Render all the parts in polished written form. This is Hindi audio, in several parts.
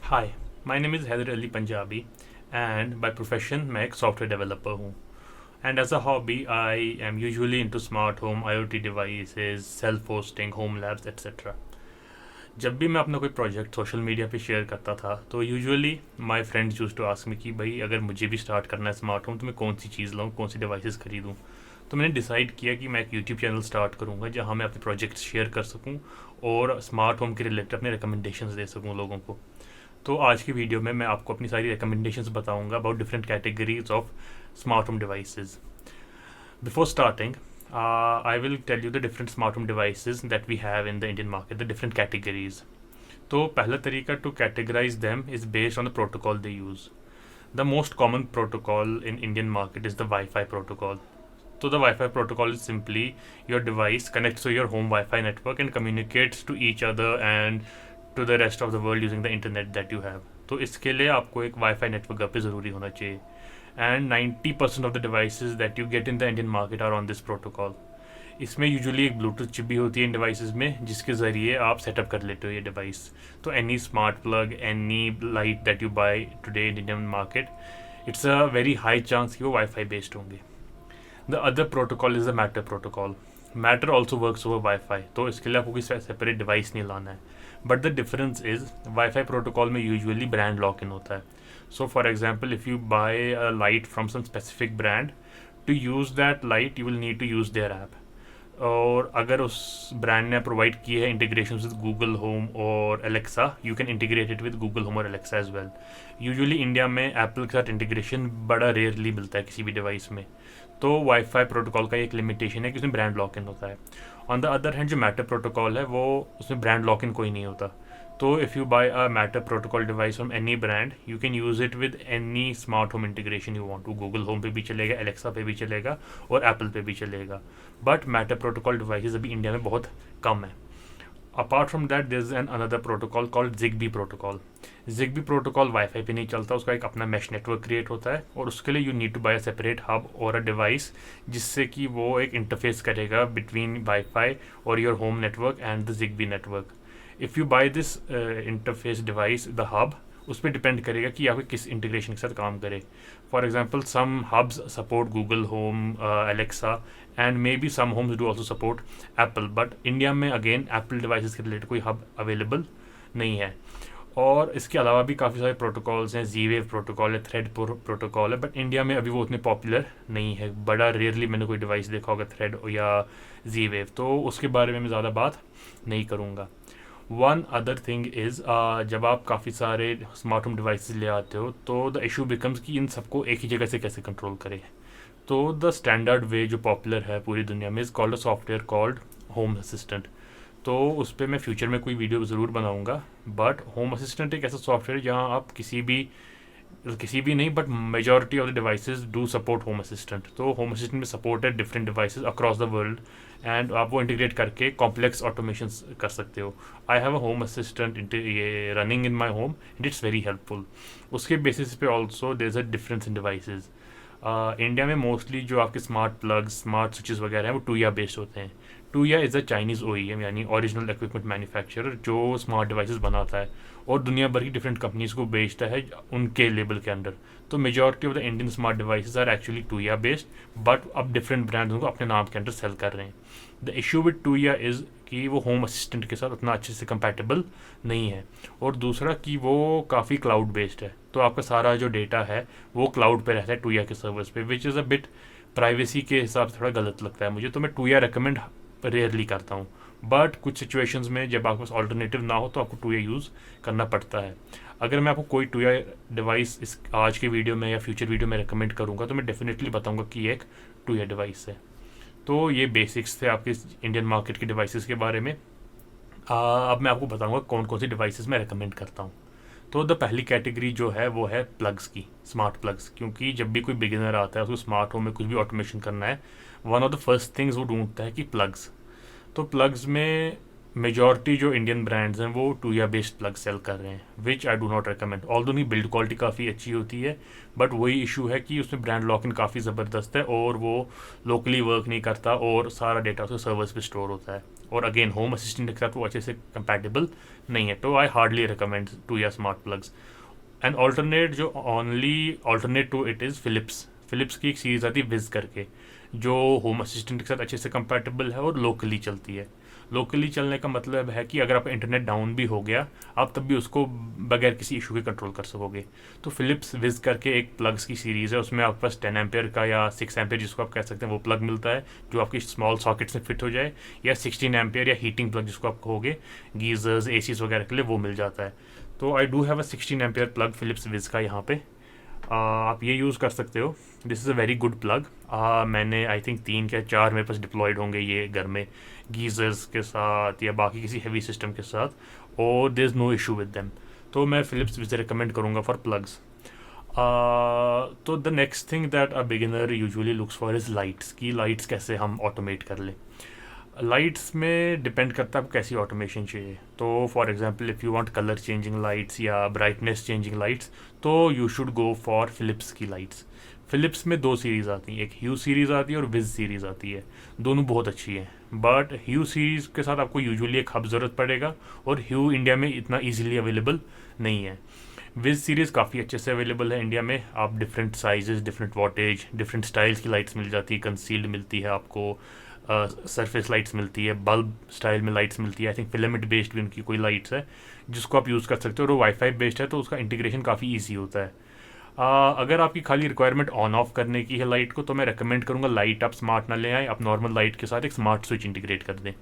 Hi, my name is Haider Ali Punjabi and by profession मैं एक सॉफ्टवेयर डेवलपर हूँ। And as a hobby I am usually into smart home IoT devices, self hosting, home labs etcetera. जब भी मैं अपना कोई प्रोजेक्ट सोशल मीडिया पे शेयर करता था तो usually my friends used to ask me कि भाई अगर मुझे भी स्टार्ट करना है स्मार्ट होम तो मैं कौन सी चीज़ लाऊँ, कौन सी डिवाइसेस खरीदूँ। तो मैंने डिसाइड किया कि मैं एक यूट्यूब चैनल स्टार्ट करूँगा जहाँ मैं अपने प्रोजेक्ट्स शेयर कर सकूँ और स्मार्ट होम के रिलेटेड अपने रिकमेंडेशंस दे सकूँ लोगों को। तो आज की वीडियो में मैं आपको अपनी सारी रिकमेंडेशंस बताऊंगा about different categories of smart home devices. Before starting, I will tell you the different smart home devices that we have in the Indian market, the different categories. तो पहला तरीका to categorize them is based on the protocol they use. The most common protocol in Indian market is the Wi-Fi protocol. So the Wi-Fi protocol is simply your device connects to your home Wi-Fi network and communicates to each other and to the rest of the world using the internet that you have. तो इसके लिए आपको एक वाईफाई नेटवर्क घर पे ज़रूरी होना चाहिए। And 90% of the devices that you get in the Indian market are on this protocol. इसमें यूजुअली एक ब्लूटूथ चिप भी होती है इन डिवाइसेस में जिसके ज़रिए आप सेटअप कर लेते हो ये डिवाइस। तो any smart plug, any light that you buy today in Indian market, it's a very high chance कि वो वाईफाई बेस्ड होंगे। The other protocol is the matter protocol. Matter also works over wifi, तो इसके लिए आपको कोई सेपरेट डिवाइस नहीं लाना है। But the difference is WiFi protocol में यूजुअली ब्रांड लॉक इन होता है। So for example, if you buy a light from some specific brand, to use that light you will need to use their app. और अगर उस ब्रांड ने प्रोवाइड की है इंटीग्रेशन विद गूगल होम और Alexa, you can integrate it with Google Home और Alexa as well. Usually India में एप्पल के साथ इंटीग्रेशन बड़ा रेयरली मिलता है किसी भी डिवाइस में। तो वाईफाई प्रोटोकॉल का एक लिमिटेशन है कि उसमें ब्रांड लॉक इन होता है। ऑन द अदर हैंड जो मैटर प्रोटोकॉल है वो उसमें ब्रांड लॉक इन कोई नहीं होता। तो if you buy a matter protocol device from any brand, you can use it with any smart home integration you want to. Google home पे भी चलेगा, एलेक्सा पे भी चलेगा और एप्पल पे भी चलेगा। बट मैटर प्रोटोकॉल डिवाइसेस अभी इंडिया में बहुत कम है। Apart from that there is an another protocol called zigbee protocol. Zigbee protocol wifi पे नहीं चलता, उसका एक अपना मैश नेटवर्क क्रिएट होता है और उसके लिए you need to buy a separate hub और अ डिवाइस जिससे कि वो एक इंटरफेस करेगा बिटवीन वाईफाई और your home network and the zigbee network. If you buy this interface device, the hub, उस पर डिपेंड करेगा कि आपके किस इंटीग्रेशन के साथ काम करे। For example, some hubs support Google home, Alexa, and may be some homes do also support Apple. But India में अगेन एप्पल डिवाइसेस के रिलेटेड कोई हब अवेलेबल नहीं है। और इसके अलावा भी काफ़ी सारे प्रोटोकॉल्स हैं, जी वेव प्रोटोकॉल है, थ्रेड प्रोटोकॉल है, बट इंडिया में अभी वो उतने पॉपुलर नहीं है। बड़ा रेयरली मैंने कोई डिवाइस देखा होगा थ्रेड या जी वेव, तो उसके बारे में मैं ज़्यादा बात नहीं करूँगा। वन अदर थिंग इज़, जब आप काफ़ी सारे स्मार्ट होम डिवाइसेस ले आते हो तो द इशू बिकम्स कि इन सबको एक ही जगह से कैसे कंट्रोल करें। तो द स्टैंडर्ड वे जो पॉपुलर है पूरी दुनिया में is called a software called home Assistant. तो उस पर मैं फ्यूचर में कोई वीडियो ज़रूर बनाऊंगा। बट होम असिस्टेंट एक ऐसा सॉफ्टवेयर जहां आप किसी भी नहीं but majority of the devices do support Home Assistant. तो होम असिस्टेंट में सपोर्ट है different devices across the world and आप वो इंटीग्रेट करके कॉम्प्लेक्स ऑटोमेशन कर सकते हो। I have a Home Assistant ये running in my home and it's very helpful. उसके बेसिस पे also there is a difference in devices. India में मोस्टली जो आपके स्मार्ट प्लग्स, स्मार्ट स्विचेस वगैरह हैं वो टूया बेस्ड होते हैं। टूया इज़ अ चाइनीज़ OEM यानी ओरिजिनल इक्विपमेंट मैन्युफैक्चरर जो स्मार्ट डिवाइसेस बनाता है और दुनिया भर की डिफरेंट कंपनीज को बेचता है उनके लेबल के अंडर। तो majority of the Indian smart devices are actually Tuya based, but अब डिफरेंट ब्रांड्स उनको अपने नाम के अंडर सेल कर रहे हैं। The issue with Tuya is कि वो होम असिस्टेंट के साथ उतना अच्छे से कंपैटिबल नहीं है, और दूसरा कि वो काफ़ी क्लाउड बेस्ड है। तो आपका सारा जो डेटा है वो क्लाउड पे रहता है टूया के सर्वर्स पे, विच इज़ अ बिट प्राइवेसी के हिसाब से थोड़ा गलत लगता है मुझे। तो मैं टूया रिकमेंड रेयरली करता हूँ। बट कुछ सिचुएशंस में जब आपके पास ऑल्टरनेटिव ना हो तो आपको टूया यूज़ करना पड़ता है। अगर मैं आपको कोई टूया डिवाइस इस आज के वीडियो में या फ्यूचर वीडियो में रिकमेंड करूँगा तो मैं डेफिनेटली बताऊँगा कि ये एक टूया डिवाइस है। तो ये बेसिक्स थे आपके इंडियन मार्केट के डिवाइसेस के बारे में। अब मैं आपको बताऊँगा कौन कौन सी डिवाइसेस मैं रिकमेंड करता हूँ। तो द पहली कैटेगरी जो है वो है प्लग्स की, स्मार्ट प्लग्स। क्योंकि जब भी कोई बिगिनर आता है उसको स्मार्ट होम में कुछ भी ऑटोमेशन करना है, one of the first things वो ढूंढता है कि प्लग्स। तो प्लग्स में मेजॉरिटी जो इंडियन ब्रांड्स हैं वो टूया बेस्ड प्लग सेल कर रहे हैं, which I do not recommend. Although नहीं, बिल्ड क्वालिटी काफ़ी अच्छी होती है, बट वही इशू है कि उसमें ब्रांड लॉक इन काफ़ी ज़बरदस्त है और वो लोकली वर्क नहीं करता और सारा डेटा उसके सर्वर्स पे स्टोर होता है। और अगेन होम असिस्टेंट के साथ वो अच्छे से कंपैटिबल नहीं है, तो आई हार्डली रिकमेंड टू या स्मार्ट प्लग्स। एंड ऑल्टरनेट जो only alternate to it is Philips की एक सीरीज़ आती है विज करके, जो होम असिस्टेंट के साथ अच्छे से कंपैटिबल है और लोकली चलती है। लोकली चलने का मतलब है कि अगर आपका इंटरनेट डाउन भी हो गया, आप तब भी उसको बगैर किसी इशू के कंट्रोल कर सकोगे। तो फिलिप्स विज करके एक प्लग्स की सीरीज़ है, उसमें आपके पास 10 एम्पेयर का या 6 एम्पेयर जिसको आप कह सकते हैं वो प्लग मिलता है, जो आपकी स्मॉल सॉकेट्स में फिट हो जाए, या 16 एम्पेयर या हीटिंग प्लग जिसको आप कहोगे, गीजर्स एसीज वगैरह के लिए वो मिल जाता है। तो I do have a 16 ampere plug Philips Wiz का यहाँ पे, आप ये यूज़ कर सकते हो। This is a very good plug. मैंने आई थिंक 3 या 4 मेरे पास डिप्लॉयड होंगे ये घर में, गीज़र्स के साथ या बाकी किसी हैवी सिस्टम के साथ, और there is no issue with them. तो मैं फ़िलिप्स विज रिकमेंड करूँगा फॉर प्लग्स। तो the next thing that a beginner usually looks for is lights, की लाइट्स कैसे हम ऑटोमेट कर लें। लाइट्स में डिपेंड करता है आपको कैसी ऑटोमेशन चाहिए। तो for example if you want colour changing lights या ब्राइटनेस चेंजिंग लाइट्स, तो you should go for Philips की लाइट्स। फिलिप्स में 2 सीरीज़ आती हैं, एक ह्यू सीरीज़ आती है और विज सीरीज़ आती है। दोनों बहुत अच्छी हैं, बट ह्यू सीरीज़ के साथ आपको यूजुअली एक हब ज़रूरत पड़ेगा, और ह्यू इंडिया में इतना ईजिली अवेलेबल नहीं है। विज सीरीज़ काफ़ी अच्छे से अवेलेबल है इंडिया में, आप different sizes, different wattage, different styles की लाइट्स मिल जाती है, कंसील्ड मिलती है आपको, सरफेस लाइट्स मिलती है, बल्ब स्टाइल में लाइट्स मिलती है, आई थिंक फिलामेंट बेस्ड भी उनकी कोई लाइट्स है जिसको आप यूज़ कर सकते हो, और वो वाईफाई बेस्ड है तो उसका इंटीग्रेशन काफ़ी ईजी होता है। अगर आपकी खाली रिक्वायरमेंट ऑन ऑफ करने की है लाइट को, तो मैं रेकमेंड करूँगा लाइट आप स्मार्ट ना ले आए, आप नॉर्मल लाइट के साथ एक स्मार्ट स्विच इंटीग्रेट कर दें।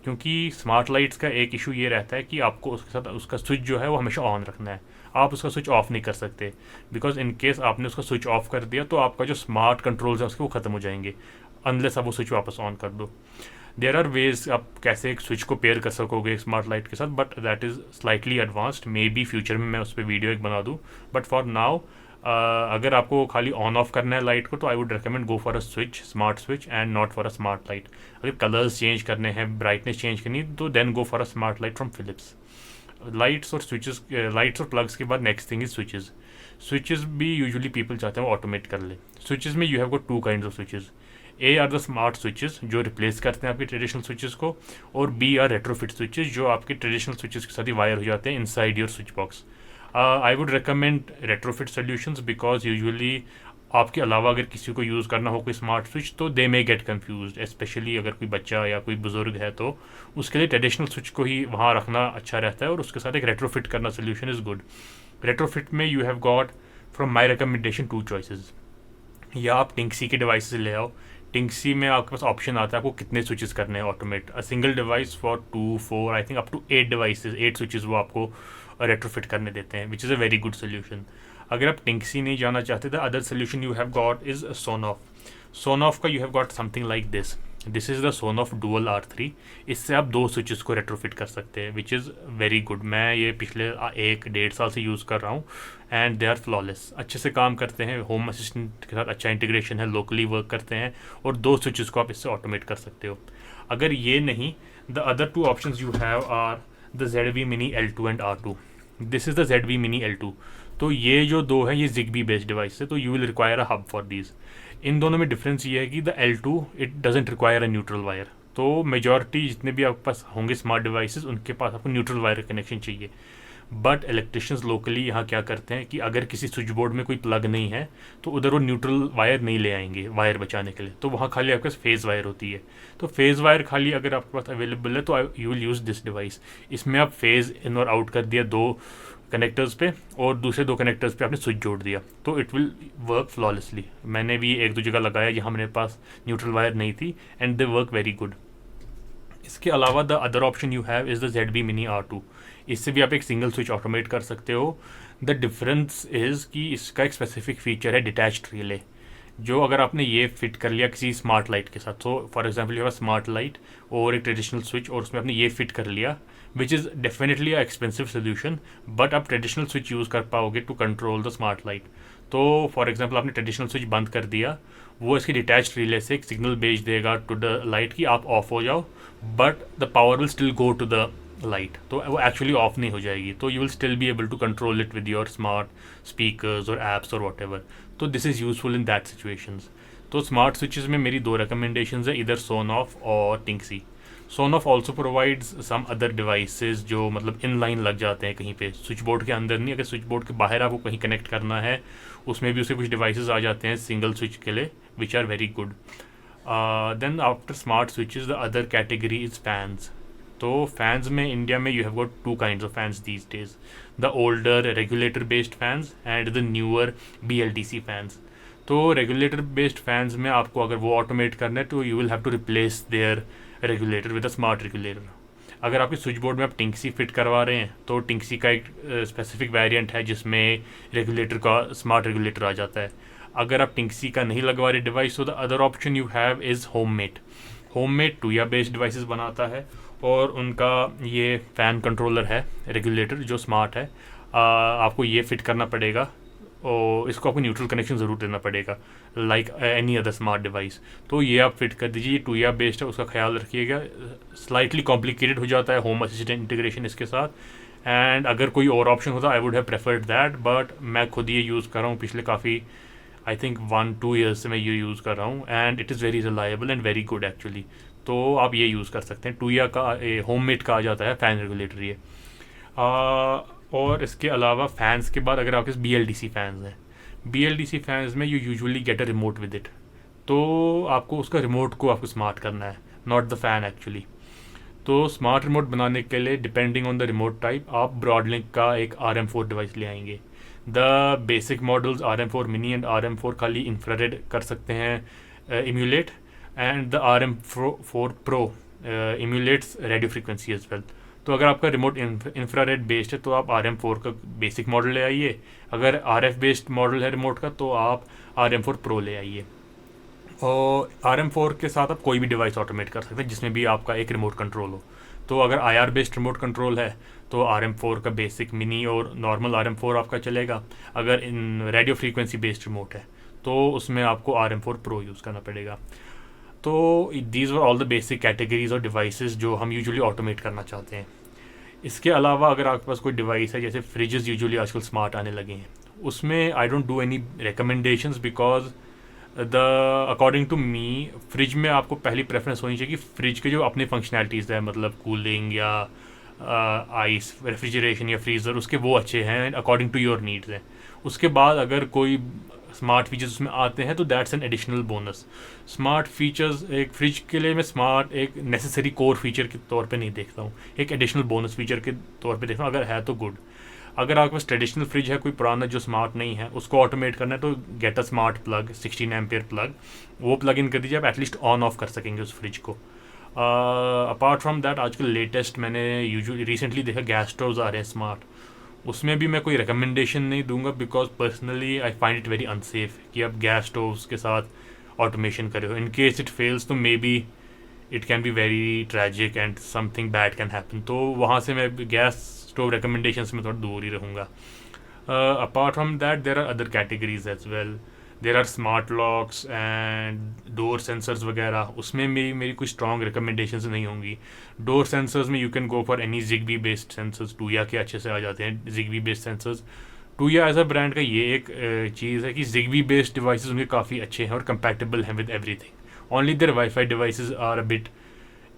क्योंकि स्मार्ट लाइट्स का एक इशू ये रहता है कि आपको उसके साथ उसका स्विच जो है वो हमेशा ऑन रखना है, आप उसका स्विच ऑफ नहीं कर सकते, बिकॉज इन केस आपने उसका स्विच ऑफ कर दिया तो आपका जो स्मार्ट कंट्रोल्स है उसके वो ख़त्म हो जाएंगे, अनलेस आप वो स्विच वापस ऑन कर दो। देयर आर वेज आप कैसे एक स्विच को पेयर कर सकोगे स्मार्ट लाइट के साथ, but that is slightly advanced, may be future में मैं उस पर वीडियो एक बना दूँ, बट फॉर नाउ अगर आपको खाली ऑन ऑफ करना है लाइट को, तो I would recommend go for a switch, smart switch, and not for a smart light. अगर कलर्स चेंज करने हैं, ब्राइटनेस चेंज करनी है, तो then go for a smart light from Philips. Lights और स्विचेस, लाइट्स और प्लग्स के बाद next thing is switches. Switches भी यूजुअली पीपल चाहते हैं वो ऑटोमेट कर ले। स्विचेस में you have got 2 kinds of switches. A are the smart switches जो रिप्लेस करते हैं आपके ट्रेडिशनल स्विचेस को, और बी आर रेट्रोफिट स्विचेस जो आपके ट्रेडिशनल स्विचेस के साथ ही वायर हो जाते हैं inside your switch box. I would recommend retrofit solutions, because usually आपके अलावा अगर किसी को यूज़ करना हो कोई स्मार्ट स्विच, तो दे मे गेट कन्फ्यूज, स्पेशली अगर कोई बच्चा या कोई बुजुर्ग है, तो उसके लिए ट्रेडिशनल स्विच को ही वहाँ रखना अच्छा रहता है, और उसके साथ एक रेट्रोफिट करना सोल्यूशन इज़ गुड। रेट्रोफिट में you have got from my recommendation 2 choices, या आप टिंक्सी के डिवाइसेस ले आओ। टिंक्सी में आपके पास ऑप्शन आता है आपको कितने स्विचेस करने हैं automate, a single device for 2, 4, I think up to 8 devices, 8 switches वो आपको रेट्रोफिट करने देते हैं, which is a very good solution. अगर आप टिंक्सी नहीं जाना चाहते, the other solution you have got is Sonoff. Sonoff का you have got something like this, this is the Sonoff dual R3। इससे आप 2 स्विचेस को रेट्रोफिट कर सकते हैं, विच इज़ वेरी गुड। मैं ये पिछले 1-1.5 साल से यूज़ कर रहा हूँ, एंड दे आर फ्लॉलेस, अच्छे से काम करते हैं, होम असिस्टेंट के साथ अच्छा इंटीग्रेशन है, लोकली वर्क करते हैं, और 2 स्विचेस को आप इससे ऑटोमेट कर सकते हो। अगर ये नहीं, the other 2 options you have are the ZV Mini L2 and R2। This is the ZV Mini L2। तो ये जो 2 है ये ZigBee बेस्ड डिवाइस है, तो you will require a hub for these. इन दोनों में डिफरेंस ये है कि the L2 it doesn't require a neutral wire. तो मेजॉरिटी जितने भी आपके पास होंगे स्मार्ट डिवाइसेस, उनके पास आपको न्यूट्रल वायर कनेक्शन चाहिए। बट इलेक्ट्रिशियंस लोकली यहाँ क्या करते हैं कि अगर किसी स्विच बोर्ड में कोई प्लग नहीं है, तो उधर वो न्यूट्रल वायर नहीं ले आएंगे वायर बचाने के लिए, तो वहाँ खाली आपके पास फेज़ वायर होती है। तो फेज़ वायर खाली अगर आपके पास अवेलेबल है, तो you will use this device. इसमें आप फेज़ इन और आउट कर दिया 2 कनेक्टर्स पे, और दूसरे 2 कनेक्टर्स पे आपने स्विच जोड़ दिया, तो इट विल वर्क फ्लॉलेसली। मैंने भी 1-2 जगह लगाया जहाँ मेरे पास न्यूट्रल वायर नहीं थी, and they work very good. इसके अलावा the other option you have is the ZB Mini R2। इससे भी आप एक सिंगल स्विच ऑटोमेट कर सकते हो। द डिफरेंस इज़ कि इसका एक स्पेसिफिक फीचर है डिटैच्ड रिले, जो अगर आपने ये फिट कर लिया किसी स्मार्ट लाइट के साथ, तो for example you have a smart light और एक ट्रेडिशनल स्विच, और उसमें आपने ये फिट कर लिया, which is definitely a expensive solution, but आप ट्रेडिशनल स्विच यूज़ कर पाओगे to control the smart light. तो फॉर एग्जांपल आपने ट्रेडिशनल स्विच बंद कर दिया, वो इसकी डिटैच्ड रिले से एक सिग्नल भेज देगा टू द लाइट कि आप ऑफ हो जाओ, but the power will still go to the light, तो वो एक्चुअली ऑफ नहीं हो जाएगी, तो you will still be able to control it with your smart speakers और एप्स और वॉट एवर। तो this is useful in that situations. तो स्मार्ट स्विचेस में मेरी 2 रिकमेंडेशंस है, इधर सोनॉफ और Tinxy. Sonoff also provides some other devices जो मतलब इन लाइन लग जाते हैं कहीं पे, स्विच बोर्ड के अंदर नहीं, अगर स्विच बोर्ड के बाहर आपको कहीं कनेक्ट करना है उसमें भी उसके कुछ डिवाइसेस आ जाते हैं सिंगल स्विच के लिए, which are very good. Then after smart switches the other category is fans. तो फैंस में इंडिया में you have got two kinds of fans these days, the older regulator based fans and the newer BLDC fans. तो रेगुलेटर बेस्ड फैंस में आपको अगर वो ऑटोमेट करना है तो you will have to replace their regulator with a smart regulator. अगर आपके स्विच बोर्ड में आप टिंक्सी फिट करवा रहे हैं तो टिंक्सी का एक स्पेसिफिक वेरिएंट है जिसमें रेगुलेटर का स्मार्ट रेगुलेटर आ जाता है. अगर आप टिंक्सी का नहीं लगवा रहे डिवाइस तो the other option you have is Homemate. Homemate Tuya based devices बनाता है और उनका ये फ़ैन कंट्रोलर है रेगुलेटर जो स्मार्ट है. आपको ये फिट करना पड़ेगा और इसको आपको न्यूट्रल कनेक्शन ज़रूर देना पड़ेगा like any other smart device. तो ये आप फिट कर दीजिए, ये टूया बेस्ड है, उसका ख्याल रखिएगा. स्लाइटली कॉम्प्लिकेटेड हो जाता है होम असिस्टेंट इंटीग्रेशन इसके साथ, एंड अगर कोई और ऑप्शन होता I would have preferred that, but मैं खुद ये यूज़ कर रहा हूँ पिछले काफ़ी आई थिंक 1-2 ईयर्स से मैं ये यूज़ कर रहा हूँ and it is very reliable and very good actually. तो आप ये यूज़ कर सकते हैं. टूया का होममेड का आ जाता है फ़ैन रेगुलेटर ये. और इसके अलावा फ़ैन्स के बाद अगर आपके पास BLDC फैंस हैं, BLDC फैंस में you usually get a remote with it. तो आपको उसका रिमोट को आपको स्मार्ट करना है, नॉट द फ़ैन एक्चुअली. तो स्मार्ट रिमोट बनाने के लिए depending on the remote type आप ब्रॉडलिंक का एक RM4 डिवाइस ले आएंगे. The basic models RM4 mini and RM4 खाली इंफ्रारेड कर सकते हैं emulate, and the RM4 Pro emulates radio frequency as well. तो अगर आपका रिमोट इंफ्रारेड बेस्ड है तो आप RM4 का बेसिक मॉडल ले आइए. अगर RF बेस्ड मॉडल है रिमोट का तो आप RM4 Pro ले आइए. और RM4 के साथ आप कोई भी डिवाइस ऑटोमेट कर सकते हैं जिसमें भी आपका एक रिमोट कंट्रोल हो. तो अगर IR बेस्ड रिमोट कंट्रोल है तो RM4 का बेसिक मिनी और नॉर्मल RM4 आपका चलेगा. अगर इन रेडियो फ्रीक्वेंसी बेस्ड रिमोट है तो उसमें आपको RM4 Pro यूज़ करना पड़ेगा. तो these were all the basic categories और डिवाइसेस जो हम यूजुअली ऑटोमेट करना चाहते हैं. इसके अलावा अगर आपके पास कोई डिवाइस है, जैसे फ्रिजेस यूजुअली आजकल स्मार्ट आने लगे हैं, उसमें I don't do any recommendations because the according to me fridge में आपको पहली प्रेफरेंस होनी चाहिए कि फ्रिज के जो अपने फंक्शनैलिटीज़ है मतलब कूलिंग या आइस रेफ्रिजरेशन या फ्रीज़र उसके वो अच्छे हैं अकॉर्डिंग टू योर नीड्स हैं. उसके बाद अगर कोई स्मार्ट फीचर्स उसमें आते हैं तो that's an additional bonus. Smart features एक फ्रिज के लिए मैं स्मार्ट एक नेसेसरी कोर फीचर के तौर पे नहीं देखता हूँ, एक एडिशनल बोनस फीचर के तौर पे देखता हूँ. अगर है तो गुड. अगर आपके पास ट्रेडिशनल फ्रिज है कोई पुराना जो स्मार्ट नहीं है उसको ऑटोमेट करना है तो get a smart plug 16 ampere plug, वो प्लग इन कर दीजिए, आप एटलीस्ट ऑन ऑफ कर सकेंगे उस फ्रिज को. अपार्ट फ्रॉम दैट आजकल लेटेस्ट मैंने यूजुअली रिसेंटली देखा गैस स्टोव्स आ रहे हैं स्मार्ट. उसमें भी मैं कोई रिकमेंडेशन नहीं दूंगा because personally I find it very unsafe कि आप गैस स्टोव्स के साथ ऑटोमेशन करे हो. इन केस इट फेल्स तो may be it can be very tragic and something bad can happen. तो वहाँ से मैं गैस स्टोव रिकमेंडेशंस में थोड़ा दूर ही रहूँगा. Apart from that there are other categories as well. There are smart locks and door sensors वगैरह, उसमें मेरी कोई स्ट्रॉन्ग रिकमेंडेशंस नहीं होंगी. डोर सेंसर्स में you can go for any ZigBee based sensors. Tuya के अच्छे से आ जाते हैं ZigBee based sensors. Tuya as a brand का ये एक चीज़ है कि ZigBee बेस्ड डिवाइसेस उनके काफ़ी अच्छे हैं और कंपैटिबल हैं with everything. Only their wifi devices are a bit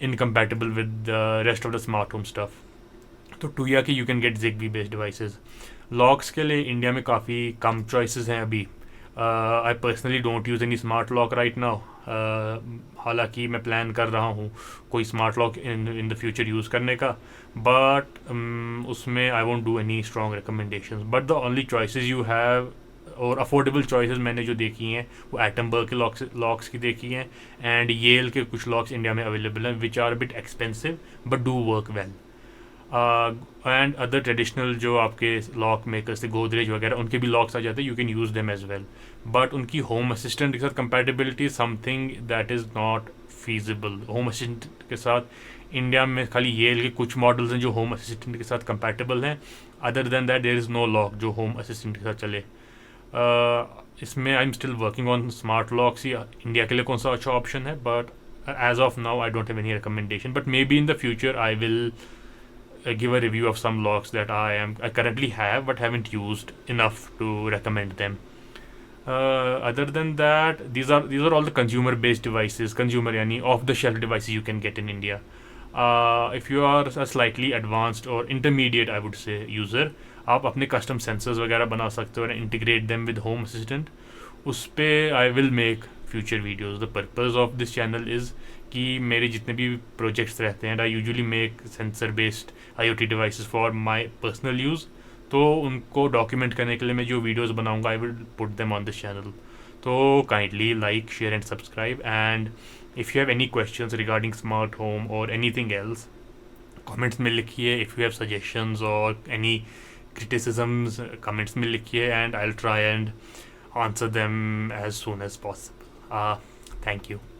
incompatible with the rest of the smart home stuff. तो टूया के you can get ZigBee based devices. Locks के लिए इंडिया में काफ़ी कम चॉइसेस हैं अभी. I personally don't use any smart lock right now. हालांकि मैं प्लान कर रहा हूँ कोई smart lock in the future use करने का, बट उसमें I won't do any strong recommendations. But the only choices you have और अफोर्डेबल चॉइसेस मैंने जो देखी हैं वो एटमबर्ग के लॉक्स की देखी हैं एंड येल के कुछ लॉक्स इंडिया में अवेलेबल हैं which are bit expensive but do work well. And other traditional जो आपके लॉक मेकर्स थे गोदरेज वगैरह उनके भी लॉक्स आ जाते हैं, you can use them as well. But उनकी होम असिस्टेंट के साथ compatibility something that is not feasible. Home assistant के साथ इंडिया में खाली येल के कुछ मॉडल्स हैं जो होम असिस्टेंट के साथ कंपैटिबल हैं. Other than that there is no lock जो होम असिस्टेंट के साथ चले. इसमें I am still working on smart locks या इंडिया के लिए कौन सा अच्छा ऑप्शन है, but as of now I don't have any recommendation. But may be in the future I will give a review of some locks that I currently have but haven't used enough to recommend them. Other than that, these are all the consumer based devices, consumer yani off the shelf devices you can get in India. If you are a slightly advanced और intermediate I would say user, आप अपने कस्टम सेंसर्स वगैरह बना सकते हो और integrate them with home assistant. उस पर I will make future videos. The purpose of this channel is कि मेरे जितने भी प्रोजेक्ट्स रहते हैं, I usually make sensor based IoT devices for my personal use. तो उनको डॉक्यूमेंट करने के लिए मैं जो वीडियोज़ बनाऊँगा I will put them on this channel. तो kindly like, share and subscribe. And if you have any questions regarding smart home और एनीथिंग एल्स, कमेंट्स में लिखिए। इफ़ यू हैव सजेशंस और एनी criticisms, comments में लिखिए, and I'll try and answer them as soon as possible. Thank you.